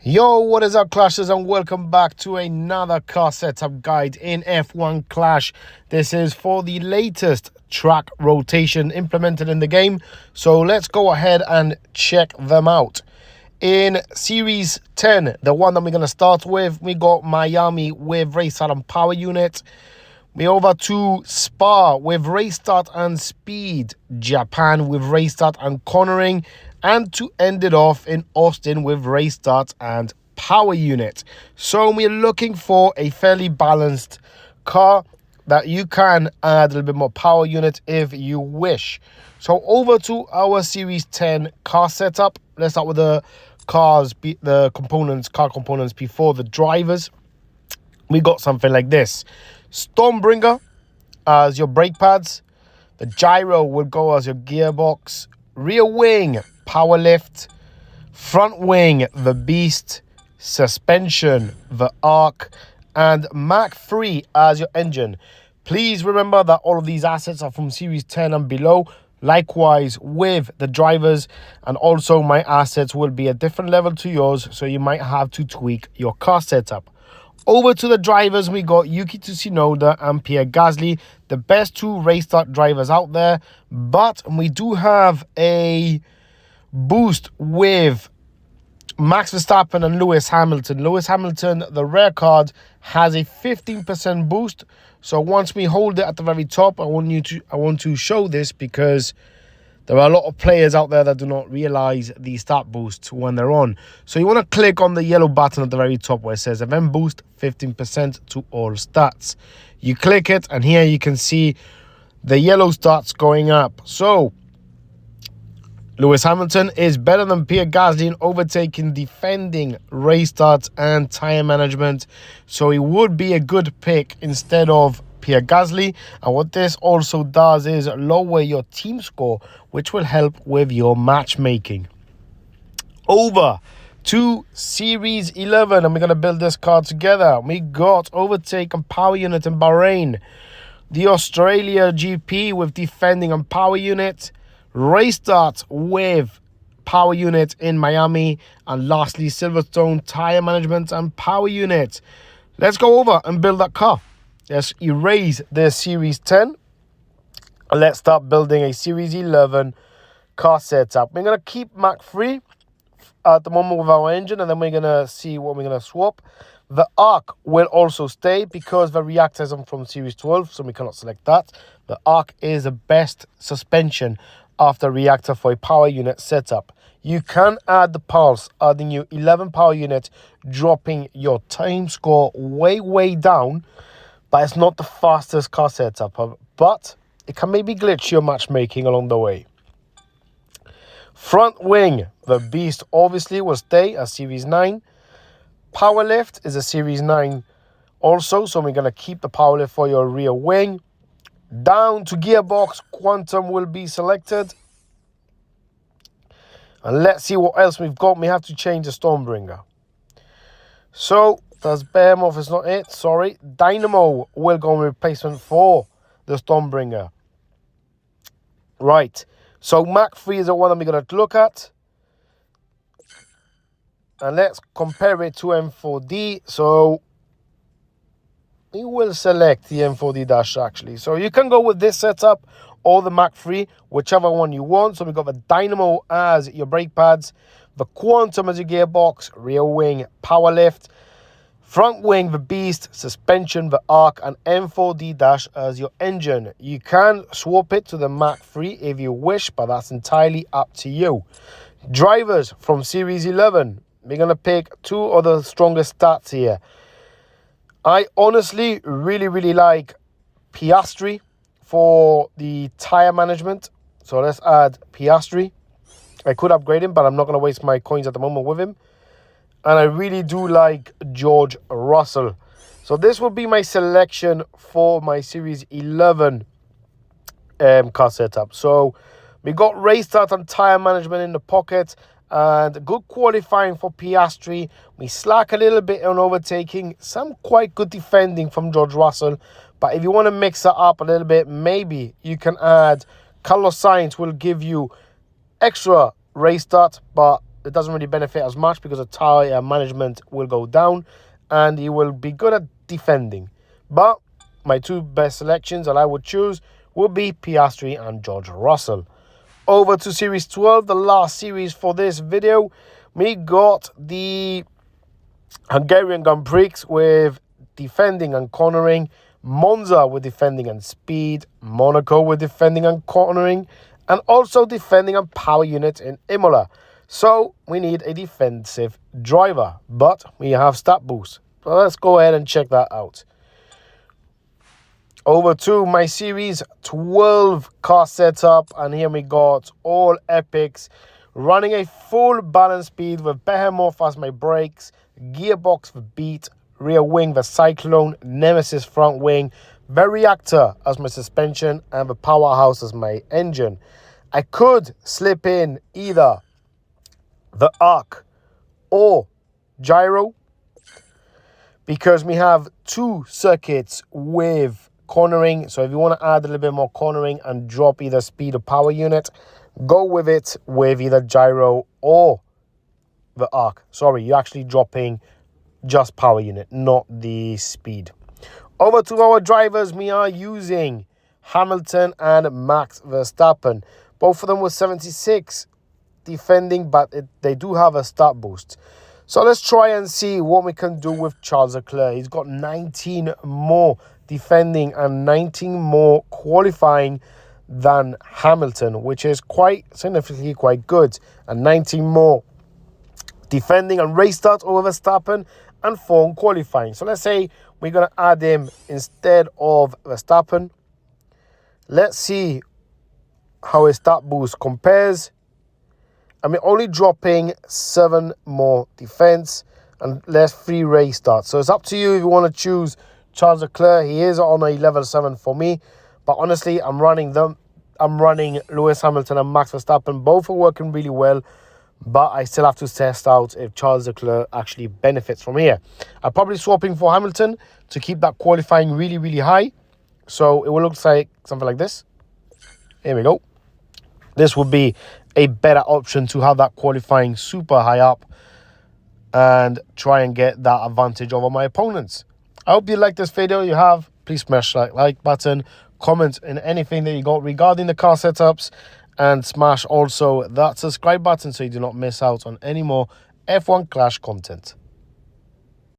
Yo, what is up, Clashers, and welcome back to another car setup guide in F1 Clash. This is for the latest track rotation implemented in the game, so let's go ahead and check them out. In Series 10, the one that we're going to start with, we got Miami with race start and power unit. We over to Spa with race start and speed, Japan with race start and cornering, and to end it off in Austin with race start and power unit. So we're looking for a fairly balanced car that you can add a little bit more power unit if you wish. So over to our Series 10 car setup. Let's start with the car components before the drivers. We got something like this. Stormbringer as your brake pads. The gyro will go as your gearbox. Rear wing, power lift. Front wing, the beast. Suspension, the arc. And Mach 3 as your engine. Please remember that all of these assets are from Series 10 and below. Likewise with the drivers, and also my assets will be a different level to yours, so you might have to tweak your car setup. Over to the drivers, we got Yuki Tsunoda and Pierre Gasly, the best two race start drivers out there. But we do have a boost with Max Verstappen and Lewis Hamilton. Lewis Hamilton, the rare card, has a 15% boost. So once we hold it at the very top, I want to show this because there are a lot of players out there that do not realize the start boost when they're on. So you want to click on the yellow button at the very top where it says event boost 15% to all stats. You click it and here you can see the yellow stats going up. So Lewis Hamilton is better than Pierre Gasly in overtaking, defending, race starts and tire management. So he would be a good pick instead of Pierre Gasly. And what this also does is lower your team score, which will help with your matchmaking. Over to Series 11, and we're going to build this car together. We got overtake and power unit in Bahrain. The Australia GP with defending and power unit. Race start with power unit in Miami. And lastly, Silverstone tire management and power unit. Let's go over and build that car. Let's erase the Series 10. And let's start building a Series 11 car setup. We're going to keep Mach 3 at the moment with our engine, and then we're going to see what we're going to swap. The arc will also stay because the reactors are from Series 12, so we cannot select that. The arc is the best suspension after reactor for a power unit setup. You can add the pulse, adding you 11 power unit, dropping your time score way down. But it's not the fastest car setup, but it can maybe glitch your matchmaking along the way. Front wing, the beast obviously will stay as Series 9. Power lift is a Series 9 also, so we're going to keep the power lift for your rear wing. Down to gearbox, quantum will be selected. And let's see what else we've got. We have to change the Stormbringer. So that's Behemoth is not it, sorry. Dynamo will go in replacement for the Stormbringer. Right, so Mach 3 is the one that we're going to look at. And let's compare it to M4D. So we will select the M4D dash actually. So you can go with this setup or the Mach 3, whichever one you want. So we've got the Dynamo as your brake pads, the Quantum as your gearbox, rear wing, power lift, front wing, the beast, suspension, the arc, and M4D dash as your engine. You can swap it to the Mach 3 if you wish, but that's entirely up to you. Drivers from Series 11. We're going to pick two of the strongest stats here. I honestly really like Piastri for the tire management. So let's add Piastri. I could upgrade him, but I'm not going to waste my coins at the moment with him. And I really do like George Russell. So this will be my selection for my Series 11 car setup. So we got race start and tire management in the pocket. And good qualifying for Piastri. We slack a little bit on overtaking. Some quite good defending from George Russell. But if you want to mix that up a little bit, maybe you can add Carlos Sainz will give you extra race start, but it doesn't really benefit as much because the tire management will go down and he will be good at defending. But my two best selections that I would choose would be Piastri and George Russell. Over to Series 12, the last series for this video. We got the Hungarian Grand Prix with defending and cornering, Monza with defending and speed, Monaco with defending and cornering, and also defending and power unit in Imola. So we need a defensive driver, but we have stat boost. So let's go ahead and check that out. Over to my Series 12 car setup, and here we got all epics, running a full balance speed with Behemoth as my brakes, gearbox for Beat, rear wing the Cyclone, Nemesis front wing, the Reactor as my suspension, and the Powerhouse as my engine. I could slip in either the Arc or Gyro because we have two circuits with cornering. So if you want to add a little bit more cornering and drop either speed or power unit, go with it with either Gyro or the Arc. Sorry, you're actually dropping just power unit, not the speed. Over to our drivers, we are using Hamilton and Max Verstappen. Both of them were 76 defending, but they do have a start boost. So let's try and see what we can do with Charles Leclerc. He's got 19 more defending and 19 more qualifying than Hamilton, which is quite significantly quite good. And 19 more defending and race start over Verstappen and 4 qualifying. So let's say we're going to add him instead of Verstappen. Let's see how his start boost compares. I mean, only dropping 7 more defense and less 3 race starts. So it's up to you if you want to choose Charles Leclerc. He is on a level 7 for me. But honestly, I'm running Lewis Hamilton and Max Verstappen. Both are working really well. But I still have to test out if Charles Leclerc actually benefits from here. I'm probably swapping for Hamilton to keep that qualifying really, really high. So it will look like something like this. Here we go. This would be a better option to have that qualifying super high up and try and get that advantage over my opponents. I hope you like this video. You have, please smash that like button, comment in anything that you got regarding the car setups, and smash also that subscribe button so you do not miss out on any more F1 Clash content.